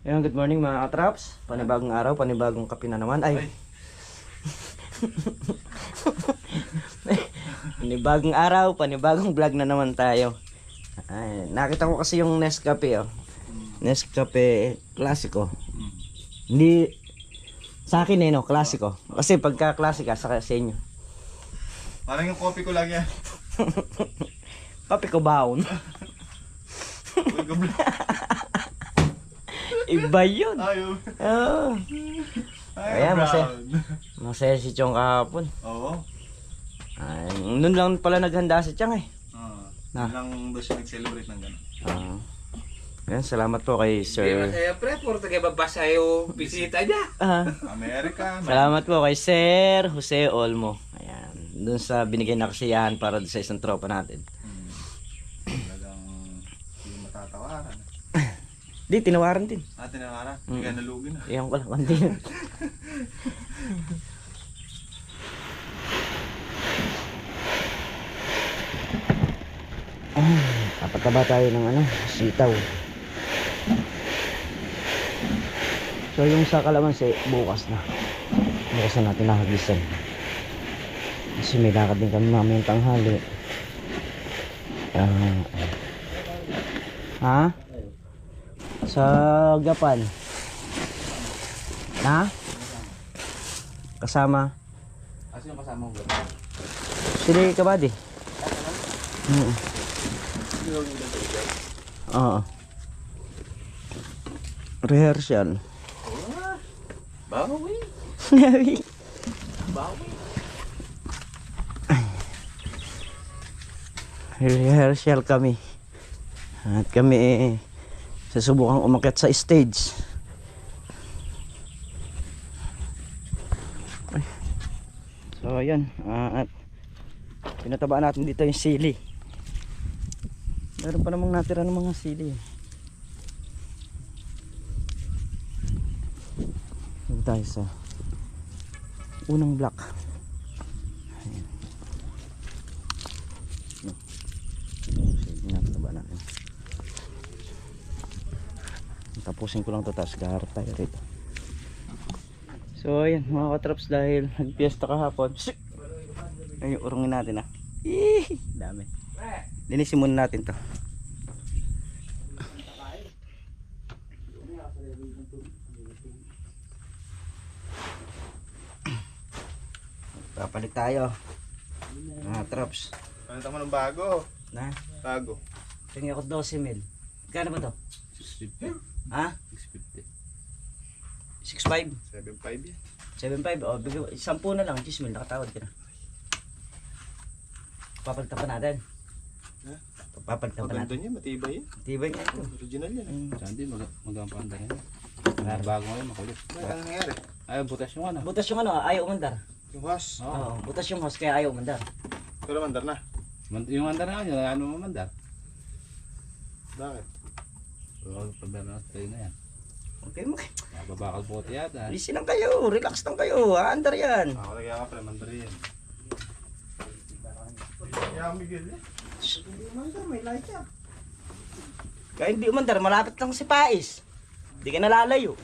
Ayun, good morning mga katraps. Panibagong araw, panibagong kape na naman. Ay. Panibagong araw, panibagong vlog na naman tayo. Ay, nakita ko kasi yung Nescafe, oh. Nescafe Classico. Hindi sa akin no, Classico. Kasi pagka Classica sa inyo. Parang yung coffee ko lang yan. Kape ko baon. Iba yun. Ayaw. Oh. Ayan, masaya si Chong kahapon. Oo. Ay, nun lang pala naghanda si Chong eh. Na. Lang ba siya nag-celebrate ng gano'n? Ayan, salamat po kay Sir. Masaya pre, puro taga-babasa yung bisita niya. Amerika. Salamat po kay Sir Jose Olmo. Ayan, dun sa binigay na kasiyahan para sa isang tropa natin. Talagang hindi matatawaran. Di, tinawaran din. Tinawaran? Hindi ka nalugi na. Iyan ko lang, kundi. Papataba tayo ng sitaw. So yung sa kalamansi, bukas na. Bukas na natin nakagisan. Kasi may lakad din kami mamayang tanghali. Sa Gapan. Na? Kasama? Kasi yung kasama ko. Sili Kabady. Oo. Rehearsal. Bawi. Bawi. Rehearsal kami. At kami susubukang umakyat sa stage. So ayan, at pinataba natin dito yung sili. Meron pa namang natira ng mga sili. Dito tayo sa unang block. Ayan. Pinataba natin. Tapusin ko lang to, tapos gaharap tayo rito. So ayan mga katraps, dahil nagpiesta kahapon. Ay, urungin natin dami. Linisin muna natin to. Papalit tayo mga traps. Palitan mo ng bago. Na? Bago. Tingin ako 12 mil. Kano ba to? 650. Ha? 650. 6.5? 7.5 yan. 7.5? O, 10 na lang. 10 mil. Nakatawad ka na. Papalitan pa natin. Ha? Papalitan pa Maganda natin. niya, matibay yan. Tibay nga ito. Original yan. Sandi, magampanda yan. Bago ngayon, makulit. Ano nangyari? Ay, butas yung ano. Butas yung ayaw umandar. Yung hose. Oo, butas yung host kaya ayaw umandar. Pero mandar na. Yung mandar na yun, ano mo mandar? Bakit? Oo, pabera na tayo na yan. Okay mo. Babakal po yata. Listen lang kayo. Relax lang kayo. Andar yan. Ako lagi ako pala, mandar yan. Kaya Miguel eh. Hindi mandar, may light yan. Kaya hindi umandar. Malapit lang si Pais. Hindi ka nalalayo.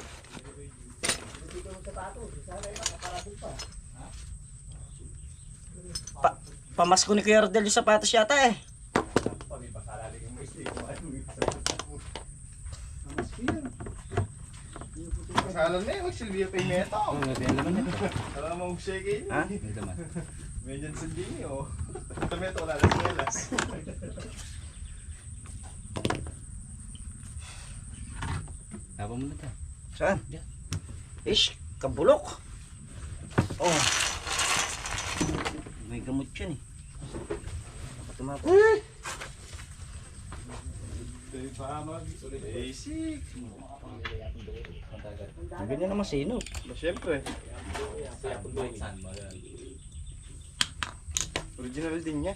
Pamasko ni Kuya Rodel yung sapatos yata eh. Kasalan na yun, magsilbiya pa yung meta. May laman yan. Alam mo mag-shake eh. Ha? May laman. Medyo sa dini oh. Ito meta, wala na swelas. Tapos mo na ito. Saan? Diyan. Ish, kabulok. Oh. May gamot yun eh. Tumapos. Ito yung pahamag. Basic. Ang ganyan naman sino. Siyempre. Original din niya.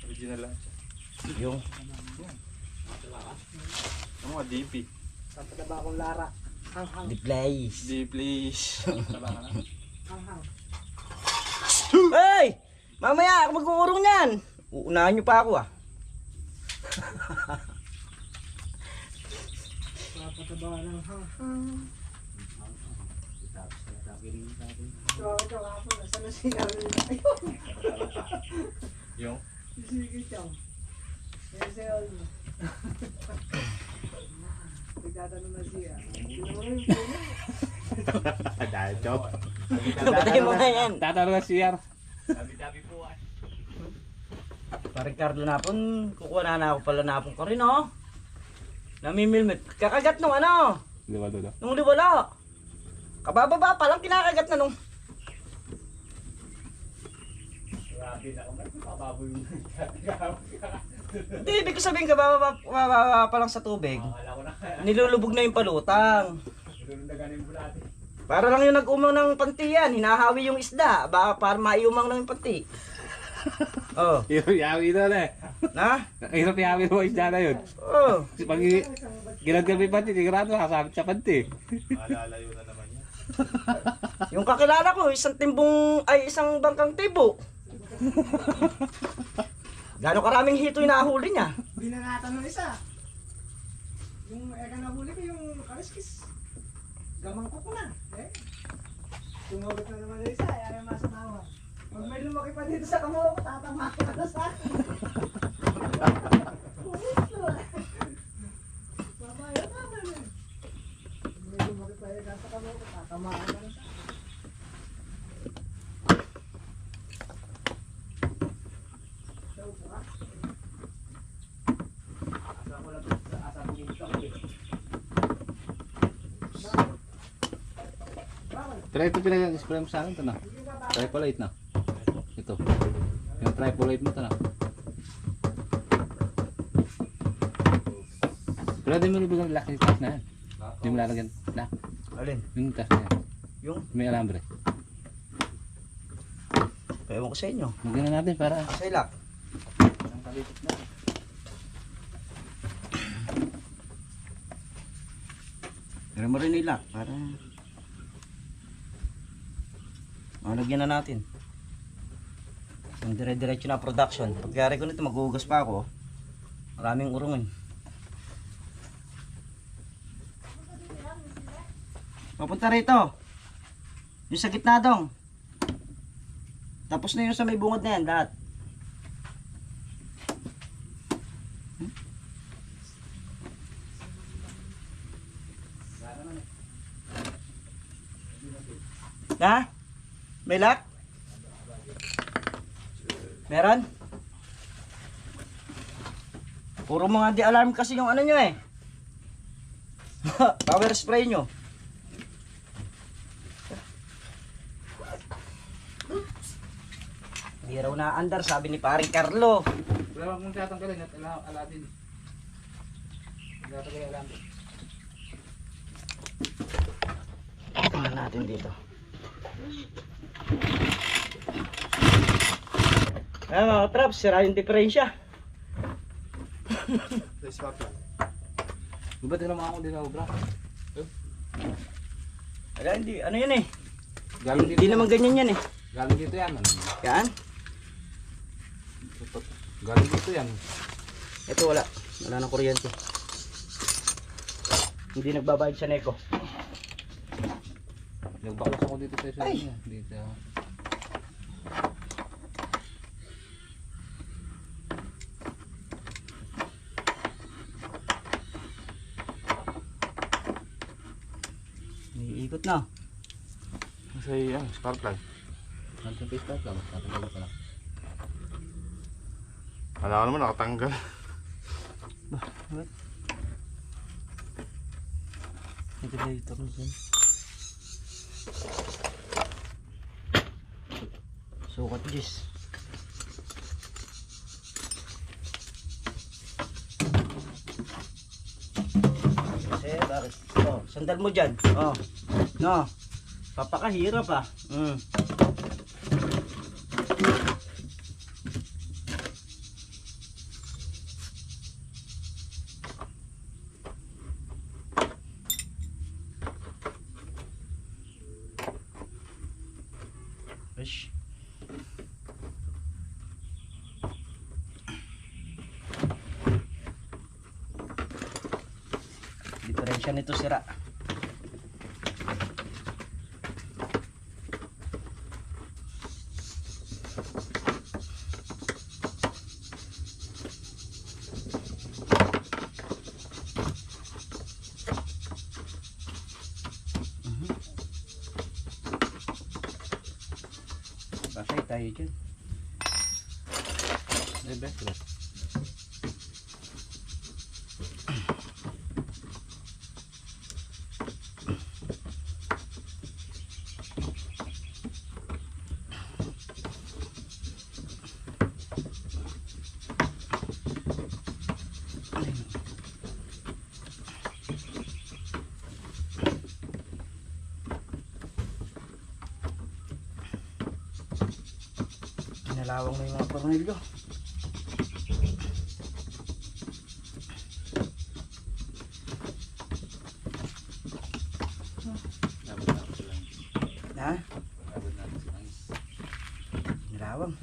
Original lang siya. Yung Ang mga DP. Tataba akong Lara. Hang-hang. The place. D please. Hey! Mamaya ako mag-uurong yan. Uunahan nyo pa ako Papataba ng hang. Ito ako, nasa nasigaw nila. Yung? Sige siya. Yan siya. Nagtatanong na siya. Dahil joke. Batay mo nga yan. Tatanong na CR. Dabi-dabi po ah. Parang Carlo napon, kukuha na ako pala napon ko rin oh. Namimilmit. Kakagat nung ano, Di ba doon? nung liwala. Kabababa pa lang kinakagat na nung. Grabe na ako. Pababoy mo. Hindi, ibig ko sabihin kabababa pa lang sa tubig. Akala ko na. Nilulubog na yung palutang. Nilulundagan yung bulate. Para lang yung nag-umang ng panti yan, hinahawi yung isda. Baka para maiumang ng panti. Oh, Hirap yawi doon eh. na? Hirap yawi mo isda na yun. Oh. Kasi pag ginaggal mo yung panty, sigurado kasabit sa panty. Malalayo na naman yan. Yung kakilala ko, isang bangkang tibo. Gano'ng karaming hito yung nahuli niya? Binangatan ng isa. Yung eka nahuli ko yung kaliskis. Gamang ko na. Tumawag na naman ng isa, ayaw masanawa. Pag may lumaki pa dito sa kamo, tatama ka na sa akin. Babayo naman eh. Pag may lumaki pa dito sa kamo, tatama ka na sa akin. Pero ito pinag-spray mo sa akin ito na. Tripolite na. Ito. Yung tripolite mo ito na. Pero di mo libig ang laki tas na yan. Di mo lalagyan na. Alin? Yung tas na yan. Yung? May alambre. Ewan ko sa inyo. Magyan na natin para Sa ilak. ang kalitit na. Pero mo rin ilak para lagyan na natin. Yung dire-diretso na production. Pagkari ko nito, maghuhugas pa ako. Maraming urungan. Papunta rito. Yung sa gitna dong. Tapos na yung sa may bungod na yan, lahat. Ha? May lock? Meron? Puro mga di-alarm kasi yung ano nyo eh. Power spray nyo. Hindi raw na-andar, sabi ni paring Carlo. Pero huwag mong tatanggalin at alatin. Hindi natin alam. Ano natin dito? Ayan mga traps, sira yung diferensya. Swap lang. Diba tingnan mo ako din ako bro? Ala, hindi, ano yan eh. Galing dito. Hindi naman ganyan yan eh. Galing dito yan. Yan. Galing dito yan. Ito wala. Wala ng kuryente. Hindi nagbabayad sa Neko. Nagbaklas ako dito sa isa. Ay! Dito. Iikot na. Kasi yan, spark plug. Nandiyan pa yung start lang. Tatanggalin ko lang. Wala ko naman nakatanggal. Regulator mo dyan. Sukat Jis. Kasi bakit? Oh, sandal mo dyan. Oh. No. Papakahirap ah. Ish. Diferensya nito sira. Patay tayo dyan. Eh, best. Kinalawang na yung mga tornilyo. Dapat natin silang. Ha? Dapat natin silang. Kinalawang.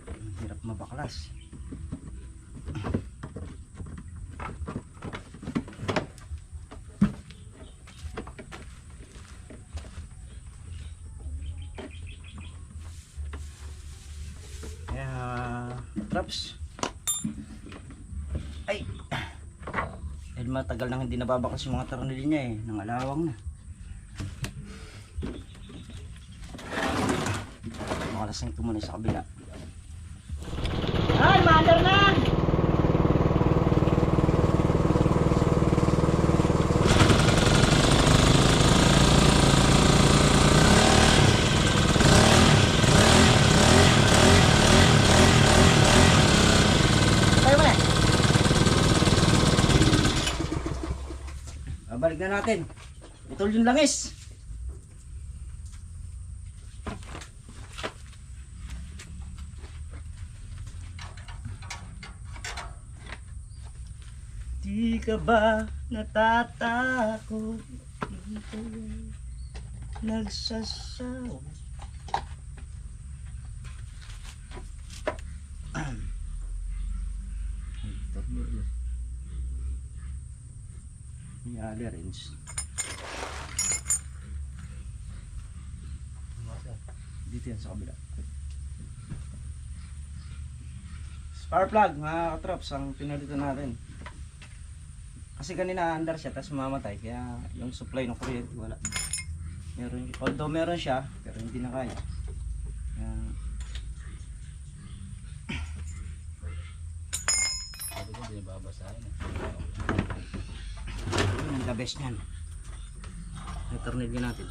Ang hirap mabaklas. Kaya, traps. Ay! Dahil matagal nang hindi nababaklas yung mga tornilyo niya eh. Nangalawang na. Makalas na ito muna sa kabila. Ay! Mother na! Tayo ba na? Babalik na natin. Ito yung langis. Di ka ba natatakot? Di ka nagsasawa? May allergens. Dito yan sa kabila. Spark plug mga katrops ang pinalitan natin. Kasi kanina under siya tapos mamatay kaya yung supply ng kuryente wala. Although meron siya pero hindi na kaya. Kaya Sabi ko, hindi nababasahin. yun ang the best niyan. Yung tornilyo natin.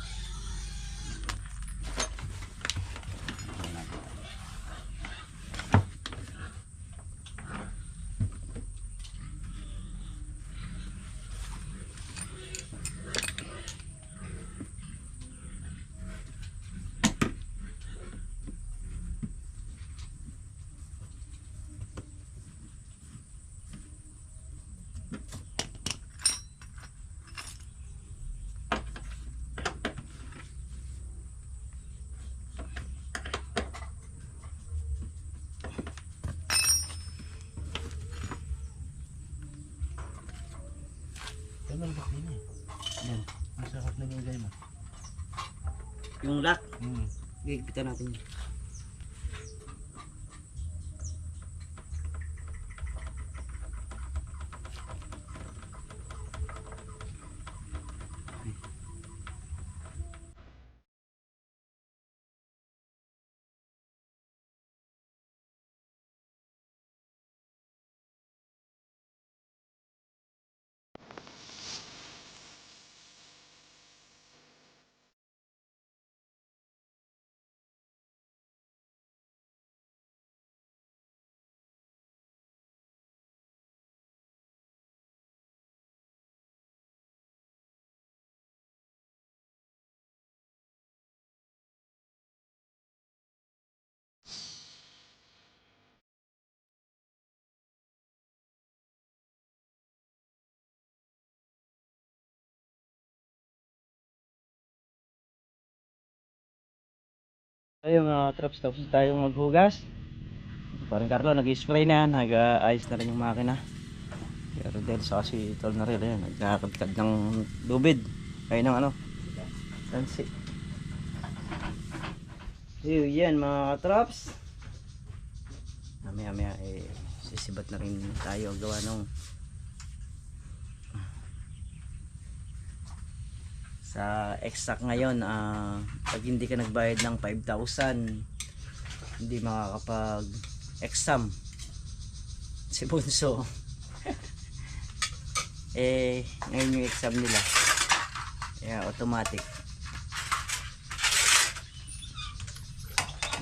Ano ba din eh? Yan. Ang sarap na nilay mo. Yung lock. Hmm. Gigpitan natin yun. Ayun mga traps, tapos tayo maghugas. Parang Carlo, nag-spray na yan, nag-ayos na rin yung makina. Pero dahil sa kasi tol na rin, ayan, nagkakadkad ng lubid. Kaya ng ano, tansi. Yan mga katraps. Mamaya sisibat na rin tayo gawa nung sa exact ngayon. Pag hindi ka nagbayad ng 5,000 hindi makakapag exam si Bunso. Ngayon yung exam nila automatic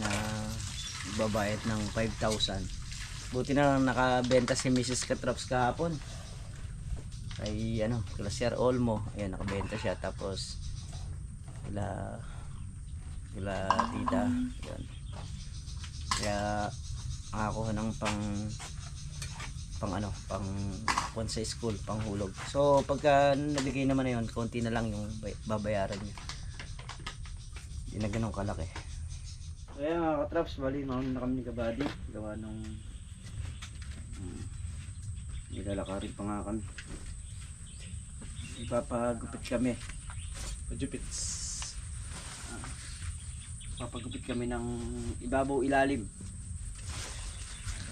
na babayad ng 5,000. Buti na lang nakabenta si Mrs. Katraps kahapon kay Glacier Olmo. Ayan, nakabenta siya. Tapos wala tita yun. Kaya ako ng pang sa school, pang hulog. So pagka nabigay naman na yun, konti na lang yung babayaran niya. Hindi na ganun kalaki. Kaya mga katraps, bali mauna na kami ni Kabady. Gawa nung nilalakarin pa nga kami. Ipapagupit kami. Papagupit kami ng ibabaw ilalim.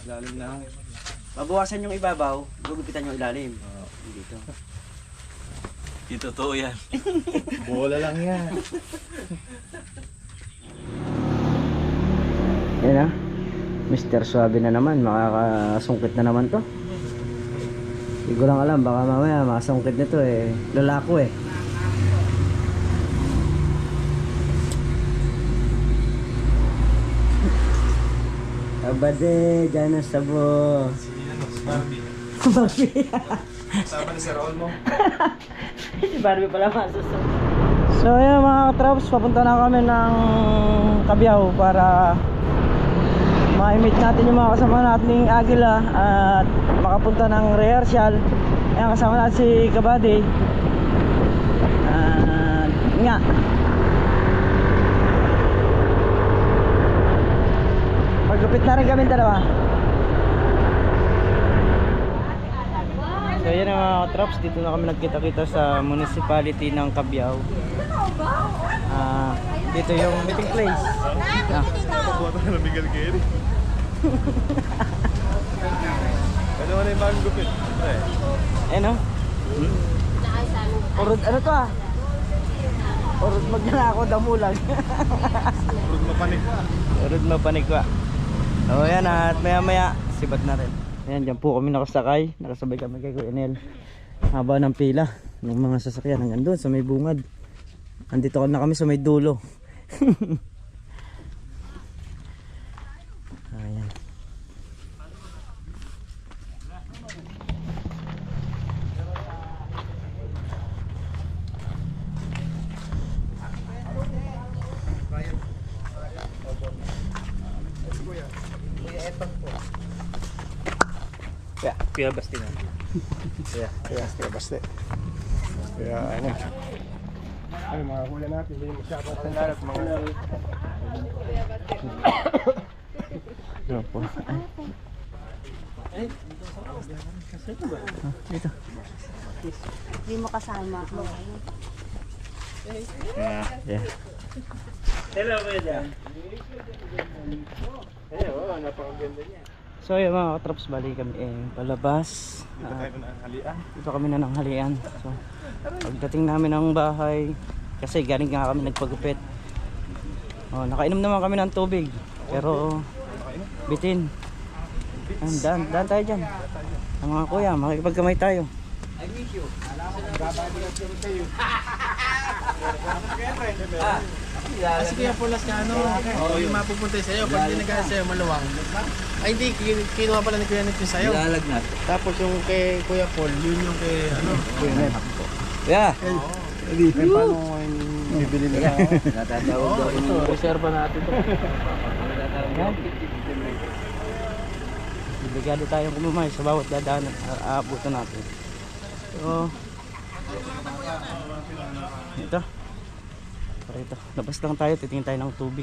Ilalim lang. Babawasan yung ibabaw, gugupitan yung ilalim. Dito. Di totoo yan. Bola lang yan. Yan Mr. Suabe na naman, makakasungkit na naman to. Hindi ko lang alam, baka mamaya makasungkit nito lalako Abade, dyan na sabo. Si Barbie. Barbie. Sama ni Sir Olmo. Si Barbie pala masusunod. So ayan mga katraps, papunta na kami ng Cabiao para ma-meet natin yung mga kasama nating Agila at makapunta ng rehearsal. Ayan, kasama natin si Kabady. Nga. Magupit na rin kami dalawa. So yan ang mga traps, dito na kami nagkita-kita sa municipality ng Cabiao. Dito yung meeting place. Pabuhat na ng Miguel Gary. Ano na yung bagong gupit? Ano? Urod ano to Urod magnanako damulag. Urod mapanik. Urod mapanikwa. So yan at maya sibat na rin. Ayan, dyan po kami nakasakay. Nakasabay kami kay Kuya Nel. Haba ng pila ng mga sasakyan hanggang doon sa may bungad. Andito na kami sa may dulo. Ayan. Kuya Basti na. Kaya baste. Kaya ano. Ay mga kuya natin, hindi masyadong tandaan at mga Yan po. Dito. Hindi mo kasama. Yeah. Hello, Kuya. Hello, napakaganda niya. So yung mga katraps, bali kami palabas. Dito tayo na halian. Dito kami na ng halian. So pagdating namin ng bahay, kasi galing nga kami nagpagupit. Nakainom naman kami ng tubig. Pero bitin. Daan tayo dyan. Ang mga kuya, makikipagkamay tayo. I miss you. Babalikat ko kayo. Kasi kaya pulas ka yung mapupunta sa'yo, pag dinagay sa'yo maluwang. Ay hindi, kinuha pala ni Kuya Nip yung sa'yo. Lalagnat. Tapos yung kay Kuya Paul, yun yung kay Kuya Nep. Yeah. Paano yung bibili nila? Natatawag daw ito, reserva natin ito. Obligado tayong kumumay sa bawat dadaan at aabutan natin. So, ito. Labas lang tayo, titingin tayo ng tubig.